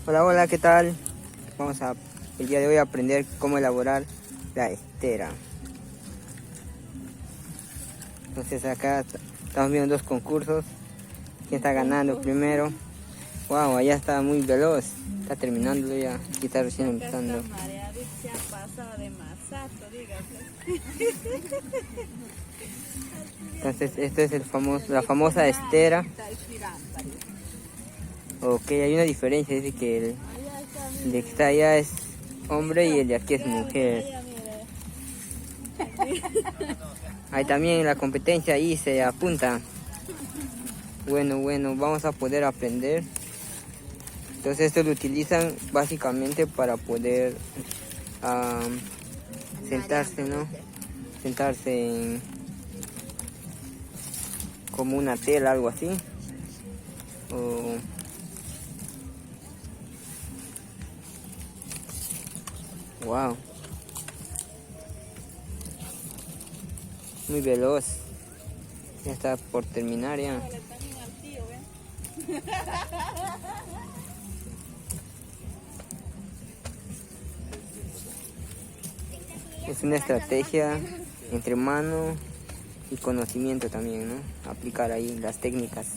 Hola, hola, ¿qué tal? El día de hoy a aprender cómo elaborar la estera. Entonces acá estamos viendo dos concursos. ¿Quién está ganando primero? Wow, allá está muy veloz. Está terminando ya. Aquí está recién empezando. Entonces esto es la famosa estera. Ok, hay una diferencia. Dice que el de que está allá es hombre y el de aquí es mujer. Ahí también la competencia ahí se apunta. Bueno, vamos a poder aprender. Entonces esto lo utilizan básicamente para poder sentarse, ¿no? Sentarse en como una tela, algo así. Wow, muy veloz. Ya está por terminar ya. Es una estrategia entre mano y conocimiento también, ¿no? Aplicar ahí las técnicas.